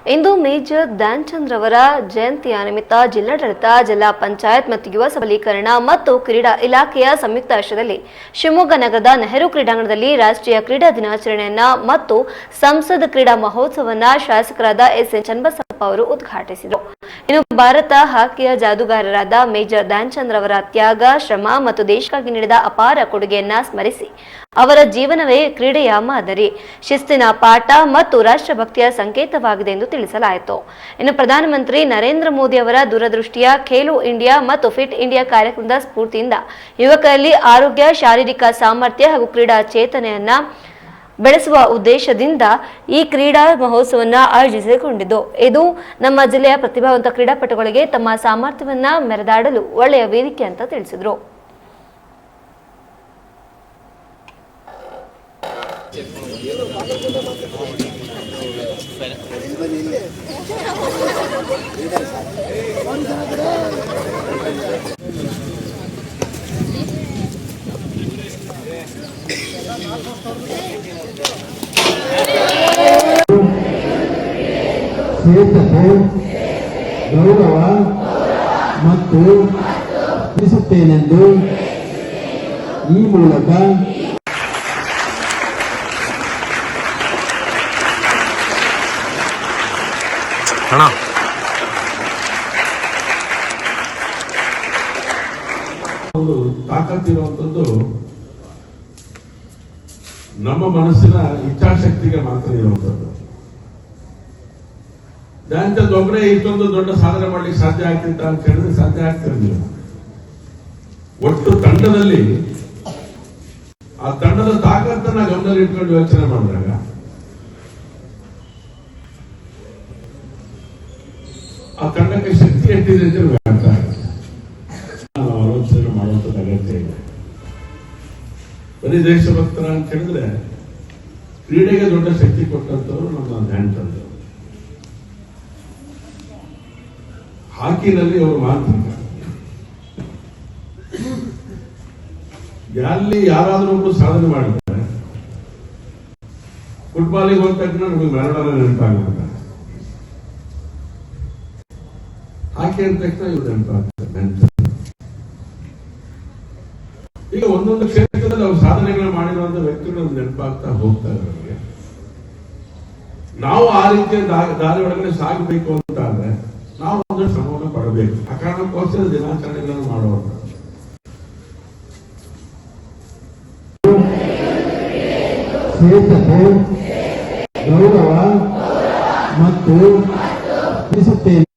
ಇಂದು major Dhyan Chand ರವರ ಜಯಂತಿಯ ನಿಮಿತ್ತ ಜಿಲ್ಲಾಡಳಿತ, ಜಿಲ್ಲಾ ಪಂಚಾಯತ್ ಮತ್ತು ಯುವ ಸಬಲೀಕರಣ ಮತ್ತು ಕ್ರೀಡಾ ಇಲಾಖೆಯ ಸಂಯುಕ್ತ ಆಶ್ರಯದಲ್ಲಿ ಶಿವಮೊಗ್ಗ ನಗರದ ನೆಹರು ಕ್ರೀಡಾಂಗಣದಲ್ಲಿ ರಾಷ್ಟ್ರೀಯ ಕ್ರೀಡಾ ದಿನಾಚರಣೆಯನ್ನ ಮತ್ತು ಸಂಸದ್ ಕ್ರೀಡಾ ಮಹೋತ್ಸವವನ್ನು ಶಾಸಕರಾದ ಎಸ್.ಎನ್. ಚನ್ನಬಸಪ್ಪ ಅವರು ಉದ್ಘಾಟಿಸಿದರು. ಇನ್ನು ಭಾರತ ಹಾಕಿಯ ಜಾದೂಗಾರರಾದ ಮೇಜರ್ ಧ್ಯಾನ್ ಚಂದ್ ರವರ ತ್ಯಾಗ, ಶ್ರಮ ಮತ್ತು ದೇಶಕ್ಕಾಗಿ ನೀಡಿದ ಅಪಾರ ಕೊಡುಗೆಯನ್ನ ಸ್ಮರಿಸಿ ಅವರ ಜೀವನವೇ ಕ್ರೀಡೆಯ ಮಾದರಿ, ಶಿಸ್ತಿನ ಪಾಠ ಮತ್ತು ರಾಷ್ಟ್ರಭಕ್ತಿಯ ಸಂಕೇತವಾಗಿದೆ ಎಂದು ತಿಳಿಸಲಾಯಿತು. ಇನ್ನು ಪ್ರಧಾನಮಂತ್ರಿ ನರೇಂದ್ರ ಮೋದಿ ಅವರ ದೂರದೃಷ್ಟಿಯ ಖೇಲೋ ಇಂಡಿಯಾ ಮತ್ತು ಫಿಟ್ ಇಂಡಿಯಾ ಕಾರ್ಯಕ್ರಮದ ಸ್ಫೂರ್ತಿಯಿಂದ ಯುವಕರಲ್ಲಿ ಆರೋಗ್ಯ, ಶಾರೀರಿಕ ಸಾಮರ್ಥ್ಯ ಹಾಗೂ ಕ್ರೀಡಾ ಚೇತನೆಯನ್ನ ಬೆಳೆಸುವ ಉದ್ದೇಶದಿಂದ ಈ ಕ್ರೀಡಾ ಮಹೋತ್ಸವವನ್ನು ಆಯೋಜಿಸಿಕೊಂಡಿದ್ದು, ಇದು ನಮ್ಮ ಜಿಲ್ಲೆಯ ಪ್ರತಿಭಾವಂತ ಕ್ರೀಡಾಪಟುಗಳಿಗೆ ತಮ್ಮ ಸಾಮರ್ಥ್ಯವನ್ನ ಮೆರೆದಾಡಲು ಒಳ್ಳೆಯ ವೇದಿಕೆ ಅಂತ ತಿಳಿಸಿದರು. ಶ್ರೇಷ್ಠತೆ, ಗೌರವ ಮತ್ತು ತಿಳಿಸುತ್ತೇನೆಂದು ಈ ಮೂಲಕ ಒಂದು ತಾಕತ್ತಿರುವಂಥದ್ದು ನಮ್ಮ ಮನಸ್ಸಿನ ಇಚ್ಛಾಶಕ್ತಿಗೆ ಮಾತ್ರ ಇರುವಂಥದ್ದು. ಧ್ಯಾನ್ ಚಂದ್ ಒಬ್ಬರೇ ಇಷ್ಟೊಂದು ದೊಡ್ಡ ಸಾಧನೆ ಮಾಡ್ಲಿಕ್ಕೆ ಸಾಧ್ಯ ಆಗ್ತಿತ್ತ ಅಂತ ಹೇಳಿದ್ರೆ ಸಾಧ್ಯ ಆಗ್ತಿರಲಿಲ್ಲ. ಒಟ್ಟು ತಂಡದಲ್ಲಿ ಆ ತಂಡದ ತಾಕತ್ತನ್ನ ಗಮನದಲ್ಲಿ ಇಟ್ಕೊಂಡು ಯೋಚನೆ ಮಾಡಿದಾಗ ಆ ತಂಡಕ್ಕೆ ಶಕ್ತಿ ಎಷ್ಟಿದೆ ಅಂತ ಅರ್ಥ ಆಗುತ್ತೆ. ನಾವು ಆಲೋಚನೆ ಮಾಡುವಂಥದ್ದು ಅಗತ್ಯ ಇದೆ. ಬರೀ ದೇಶಭಕ್ತರ ಅಂತ ಹೇಳಿದ್ರೆ ಕ್ರೀಡೆಗೆ ದೊಡ್ಡ ಶಕ್ತಿ ಕೊಟ್ಟಂತವರು ನಮ್ಮ ಧ್ಯಾನ್ ಚಂದ್. ಹಾಕಿನಲ್ಲಿ ಅವರು ಮಾಂತ್ರಿಕ. ಅಲ್ಲಿ ಯಾರಾದ್ರೂ ಒಬ್ರು ಸಾಧನೆ ಮಾಡಿದ್ದಾರೆ. ಫುಟ್ಬಾಲಿಗೆ ಹೋದ ತಕ್ಷಣ ನಮಗೆ ಮ್ಯಾರಡೋನಾ ನೆನಪಾಗುತ್ತೆ. ಹಾಕಿ ಅಂದ ತಕ್ಷಣ ಇವ್ರು ನೆನಪಾಗ್ತಾರೆ. ಈಗ ಒಂದೊಂದು ಕ್ಷೇತ್ರದಲ್ಲಿ ಅವ್ರು ಸಾಧನೆಗಳನ್ನ ಮಾಡಿರುವಂತ ವ್ಯಕ್ತಿಗಳು ನೆನಪಾಗ್ತಾ ಹೋಗ್ತಾರೆ. ನಮಗೆ ನಾವು ಆ ರೀತಿಯ ದಾರಿ ಒಳಗಡೆ ಸಾಗಬೇಕು ಅಂತ ಆದ್ರೆ ನಾವು ಒಂದು ಶ್ರಮವನ್ನು ಪಡಬೇಕು. ಆ ಕಾರಣಕ್ಕೋಸ್ಕರ ದಿನಾಚರಣೆಗಳನ್ನು ಮಾಡುವಂತ ಶ್ರೇಷ್ಠತೆ, ಗೌರವ ಮತ್ತು ತಿಳಿಸುತ್ತೇನೆ